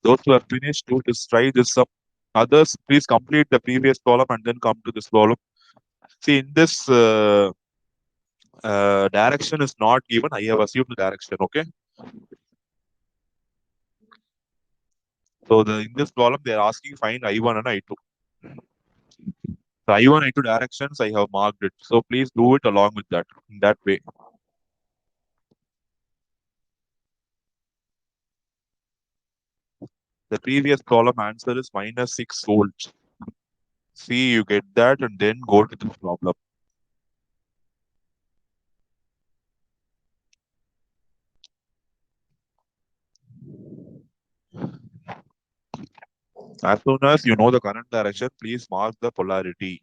Those who have finished, do this, try this sum. Others, please complete the previous problem and then come to this problem. See, in this direction is not given. I have assumed the direction. Okay. So in this problem, they are asking find I1 and I2. So I1, I2 directions, I have marked it. So please do it along with that, in that way. The previous problem answer is minus 6 volts. See, you get that and then go to this problem. As soon as you know the current direction, please mark the polarity.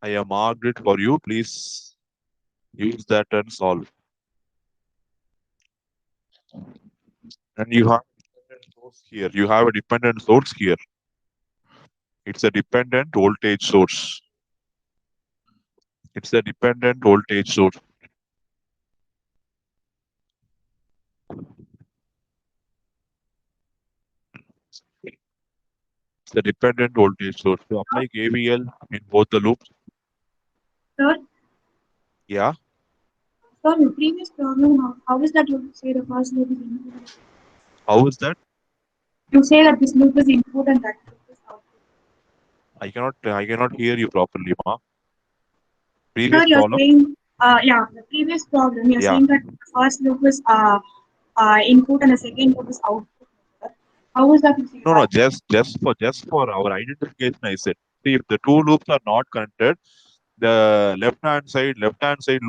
I have marked it for you. Please use that and solve. And you have a dependent source here. You have a dependent source here. It's a dependent voltage source. It's a dependent voltage source. It's a dependent voltage source. So apply KVL in both the loops. Sir, Yeah. sir, in the previous problem, how is that you say the first loop is input? How is that? You say that this loop is input and that loop is output. I cannot hear you properly, ma. Sir, Previous you're problem? saying, yeah, the previous problem, you're Yeah. saying that the first loop is input and the second loop is output. Sir. How is that you say No, that? just for our identification, I said. See, if the two loops are not connected, the left hand side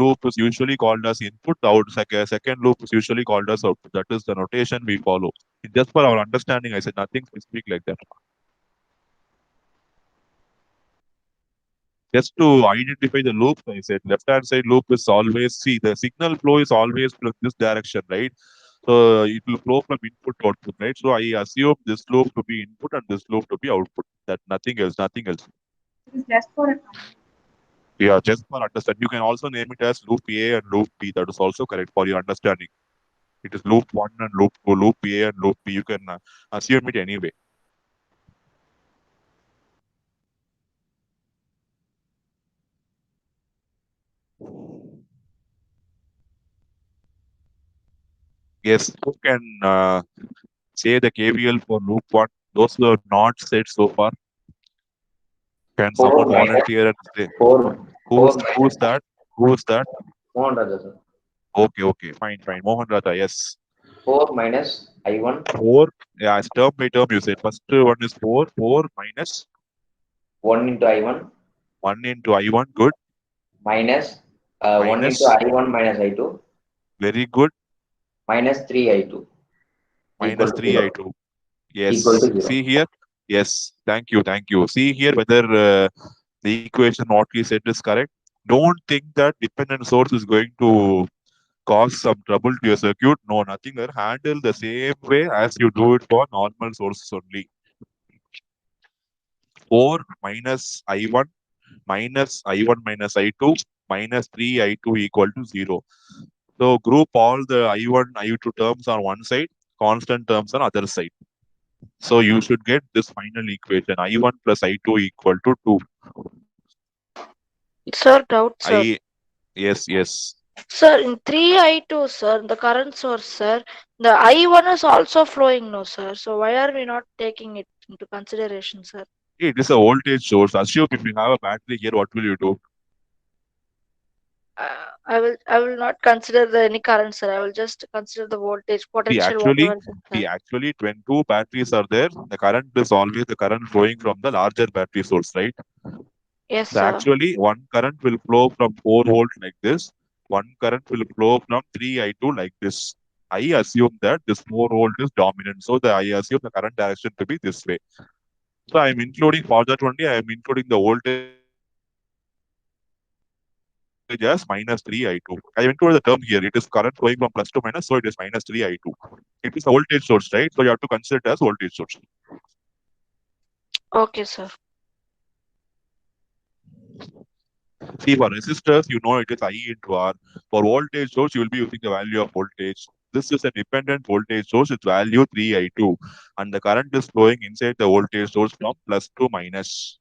loop is usually called as input. The second loop is usually called as output. That is the notation we follow. Just for our understanding, I said nothing specific like that. Just to identify the loop, I said left hand side loop is always, see, the signal flow is always from this direction, right? So it will flow from input to output, right? So I assume this loop to be input and this loop to be output. That nothing else, nothing else. It is just for a Yeah, just for understand. You can also name it as loop A and loop B. That is also correct for your understanding. It is loop 1 and loop 2, loop A and loop B. You can assume it anyway. Yes, who can say the KVL for loop 1? Those who have not said so far, can 4 someone minus volunteer and say 4 4 who's minus that? Who's that? Mohan Raja, sir. Okay, fine. Mohan Rata, yes. 4 minus I1, 4, yeah, it's term by term you said. First one is 4 minus 1 into I1 1 into I1, good. minus 1 into Minus, I1 minus I2 very good. minus 3 I2 equal Minus to 3 0. I2. Equal Yes. to 0. See here. Yes. Thank you. See here whether the equation what we said is correct. Don't think that dependent source is going to cause some trouble to your circuit. No, nothing there. Handle the same way as you do it for normal sources only. 4 minus I1 minus I1 minus I2 minus 3 I2 equal to 0. So group all the I1, I2 terms on one side, constant terms on other side. So you should get this final equation I1 plus I2 equal to 2. Sir, doubt, sir. Yes. Sir, in 3I2, sir, the current source, sir, the I1 is also flowing, no, sir. So why are we not taking it into consideration, sir? It is a voltage source. Assume if you have a battery here, what will you do? I will not consider any current, sir. I will just consider the voltage, See, potential, actually, whatever it is, sir. when two batteries are there, the current is always the current flowing from the larger battery source, right? Yes, So sir. actually, one current will flow from 4 volt like this. One current will flow from 3I2 like this. I assume that this 4 volt is dominant. So I assume the current direction to be this way. So I am including for that only, I am including the voltage as minus 3I2. I have included the term here. It is current flowing from plus to minus, so it is minus 3I2. It is a voltage source, right? So you have to consider it as voltage source. Okay, sir. See, for resistors, you know it is I into R. For voltage source, you will be using the value of voltage. This is a dependent voltage source with value 3I2. And the current is flowing inside the voltage source from plus to minus.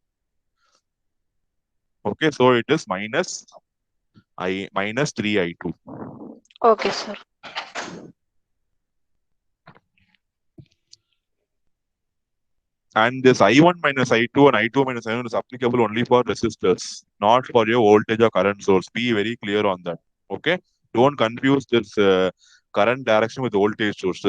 Okay, so it is minus 3I2. Okay, sir. And this I1 minus I2 and I2 minus I1 is applicable only for resistors, not for your voltage or current source. Be very clear on that. Okay? Don't confuse this current direction with the voltage source.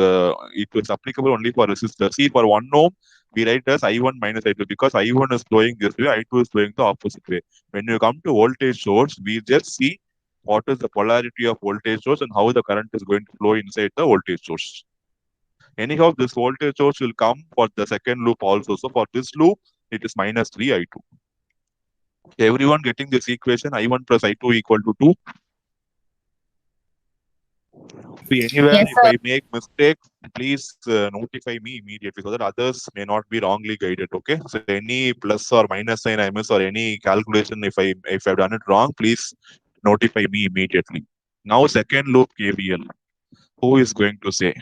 It is applicable only for resistors. See, for 1 ohm, we write as I1 minus I2 because I1 is flowing this way, I2 is flowing the opposite way. When you come to voltage source, we just see what is the polarity of voltage source and how the current is going to flow inside the voltage source. Anyhow, this voltage source will come for the second loop also. So for this loop, it is minus 3I2. Everyone getting this equation, I1 plus I2 equal to 2. See, anywhere, Yes, if sir. I make mistakes, please notify me immediately so that others may not be wrongly guided. Okay. So any plus or minus sign I miss or any calculation, if I've done it wrong, please notify me immediately. Now, second loop KVL. Who is going to say?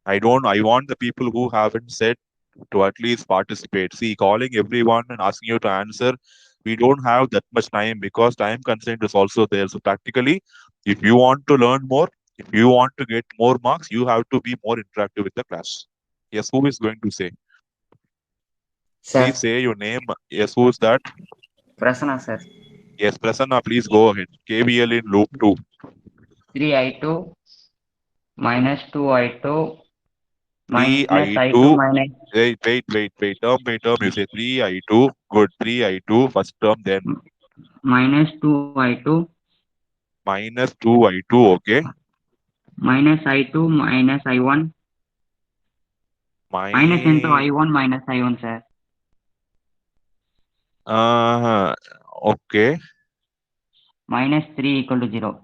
I want the people who haven't said to at least participate. See, calling everyone and asking you to answer, we don't have that much time because time constraint is also there. So practically, if you want to learn more, if you want to get more marks, you have to be more interactive with the class. Yes, who is going to say? Sir, Please say your name. Yes, who is that? Prasanna, sir. Yes, Prasanna, please go ahead. KVL in loop 2. 3I2 minus 2I2 minus 3I2. I2 minus. Wait. Term. You say 3I2. Good. 3I2. First term, then Minus 2I2 minus 2I2. Okay. minus I2 minus I1 minus into I1 minus I1, sir. Okay. Minus 3 equal to 0.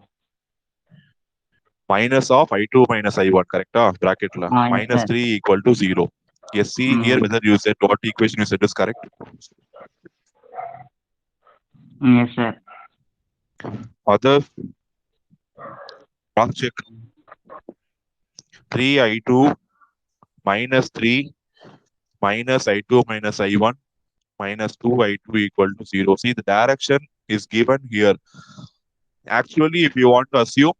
Minus of I2 minus I1, correct? Bracket la. Yes, Minus sir. 3 equal to 0. Yes, see here whether you said what equation you said is correct. Yes, sir. Other cross check. 3I2 minus 3 minus I2 minus I1 minus 2I2 equal to 0. See, the direction is given here. Actually, if you want to assume,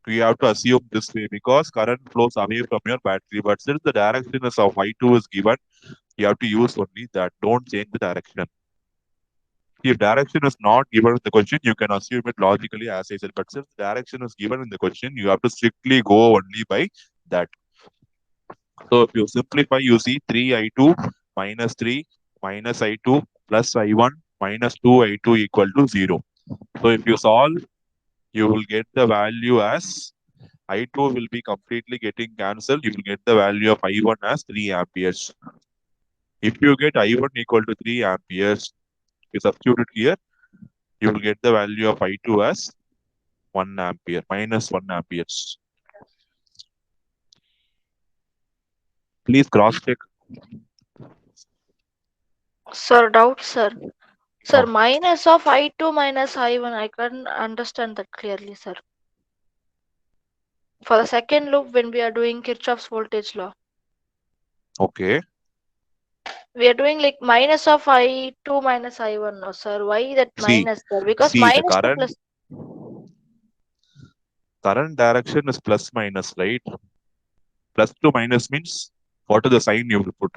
we have to assume this way because current flows away from your battery. But since the direction is of I2 is given, you have to use only that. Don't change the direction. If direction is not given in the question, you can assume it logically as I said. But since direction is given in the question, you have to strictly go only by that. So if you simplify, you see 3I2 minus 3 minus I2 plus I1 minus 2I2 equal to 0. So if you solve, you will get the value as I2 will be completely getting cancelled. You will get the value of I1 as 3 amperes. If you get I1 equal to 3 amperes, you substitute it here, you will get the value of I2 as 1 ampere, minus 1 amperes. Please cross check. Sir, doubt, sir. Sir, Oh. minus of I2 minus I1, I can't understand that clearly, sir. For the second loop, when we are doing Kirchhoff's voltage law, Okay. we are doing like minus of I2 minus I1, no, sir. Why that minus, sir? Because the minus to plus. current direction is plus minus, right? Plus to minus means what is the sign you will put?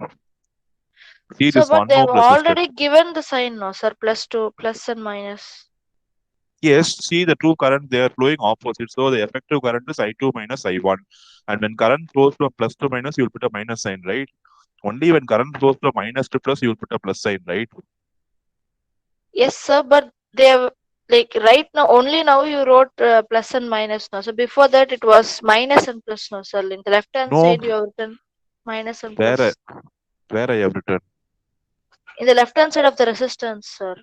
See, So, this but 1 they have ohm resistor. already given the sign, no, sir. Plus to plus and minus. Yes, see the two current, they are flowing opposite. So the effective current is I2 minus I1. And when current flows from plus to minus, you will put a minus sign, right? Only when current flows from minus to plus, you will put a plus sign, right? Yes, sir. But they have like right now only now you wrote plus and minus, no. So before that it was minus and plus, no, sir. In the left hand No. side you have written minus and plus. Where I have written? In the left hand side of the resistance, sir.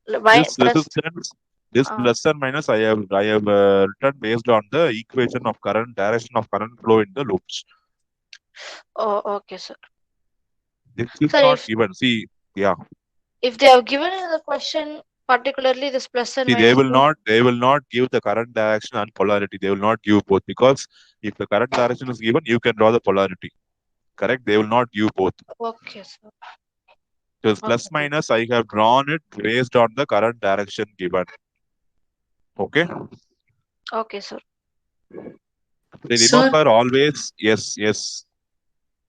This resistance, this plus and minus, I have written based on the equation of current, direction of current flow in the loops. Oh, okay, sir. This is Sir, not given. See, yeah. if they have given in the question, particularly this plus and See, minus. they will not give the current direction and polarity. They will not give both, because if the current direction is given, you can draw the polarity. Correct? They will not give both. Okay, sir. Because plus minus, I have drawn it based on the current direction given. Okay? Okay, sir. They Sir? remember always, yes.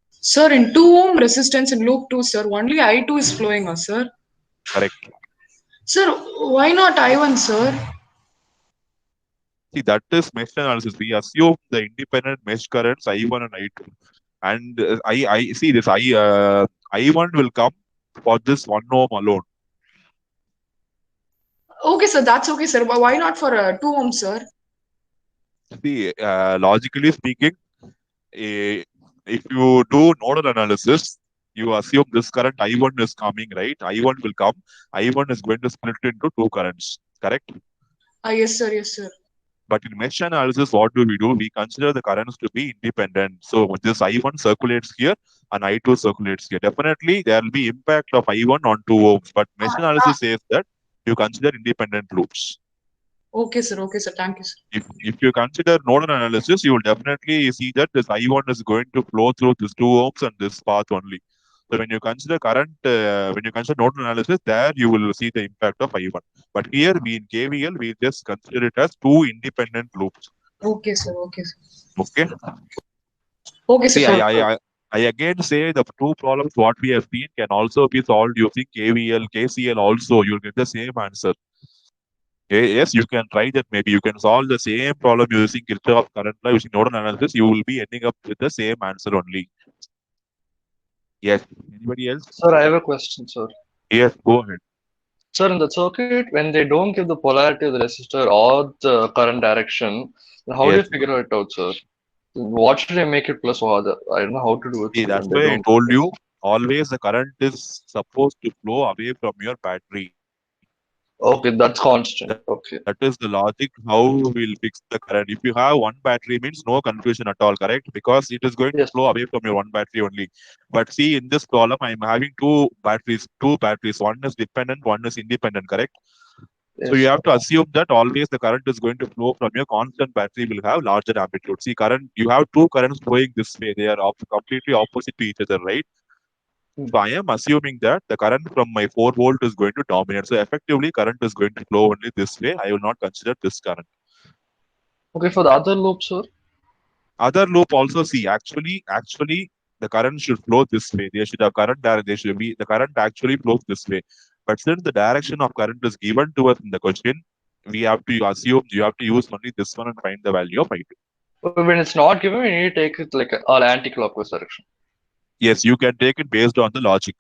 Sir, in 2 ohm resistance in loop 2, sir, only I2 is flowing, sir. Correct. Sir, why not I1, sir? See, that is mesh analysis. We assume the independent mesh currents I1 and I2. And I see this I1 will come for this 1 ohm alone. Okay, sir, that's okay, sir. But why not for 2 ohm, sir? See, logically speaking, if you do nodal analysis, you assume this current I1 is coming, right? I1 will come. I1 is going to split into 2 currents, correct? Yes, sir, yes, sir. But in mesh analysis, what do? We consider the currents to be independent. So this I1 circulates here and I2 circulates here. Definitely, there will be impact of I1 on 2 ohms. But mesh analysis says that you consider independent loops. Okay, sir, thank you, sir. If you consider nodal analysis, you will definitely see that this I1 is going to flow through this 2 ohms and this path only. So when you consider when you consider nodal analysis, there you will see the impact of I1. But here in KVL, we just consider it as 2 independent loops. Okay, sir. Okay. Okay, sir. See, I again say the 2 problems what we have seen can also be solved using KVL, KCL also. You'll get the same answer. Yes, you can try that. Maybe you can solve the same problem using Kirchhoff current law, using nodal analysis. You will be ending up with the same answer only. Yes. Anybody else? Sir, I have a question, sir. Yes, go ahead. Sir, in the circuit, when they don't give the polarity of the resistor or the current direction, then how do you Yes. figure it out, sir? What should I make it plus or other? I don't know how to do it. See, sir, that's when they why I don't told give it. you, always the current is supposed to flow away from your battery. Okay, that's constant. Okay. That is the logic how we'll fix the current. If you have one battery, means no confusion at all, correct? Because it is going to Yes. flow away from your one battery only. But see, in this problem, I'm having two batteries. One is dependent, one is independent, correct? Yes. So you have to assume that always the current is going to flow from your constant battery will have larger amplitude. See, you have two currents flowing this way. They are completely opposite to each other, right? So I am assuming that the current from my 4 volt is going to dominate. So effectively, current is going to flow only this way. I will not consider this current. Okay, for the other loop, sir? Other loop also, see, actually, the current should flow this way. They should have current there. The current actually flows this way. But since the direction of current is given to us in the question, we have to assume you have to use only this one and find the value of I2. When it's not given, we need to take it like an anti-clockwise direction. Yes, you can take it based on the logic.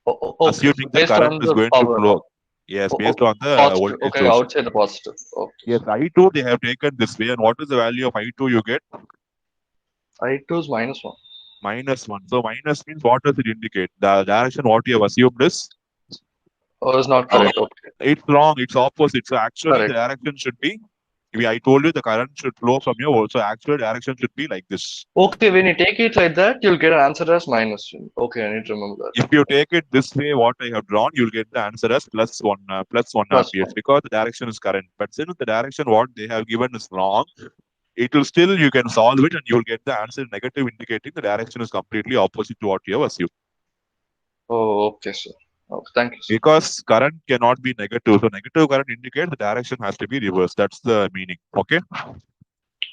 Okay. Assuming the current is going to flow. Yes, based on the voltage. Okay, outside the positive. Okay. Yes, I2 they have taken this way. And what is the value of I2 you get? I2 is -1. -1. So minus means what does it indicate? The direction what you have assumed is? Oh, it's not correct. Okay. It's wrong. It's opposite. So actually Correct. the direction should be, I told you the current should flow from your volt. So actual direction should be like this. Okay, when you take it like that, you'll get an answer as -1. Okay, I need to remember that. If you take it this way, what I have drawn, you'll get the answer as +1 amperes because the direction is current. But since the direction what they have given is wrong, it will still, you can solve it and you'll get the answer negative, indicating the direction is completely opposite to what you have assumed. Oh, okay, sir. Okay, thank you, sir. Because current cannot be negative. So negative current indicates the direction has to be reversed. That's the meaning. Okay.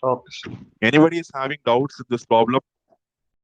Okay, sir. Anybody is having doubts in this problem?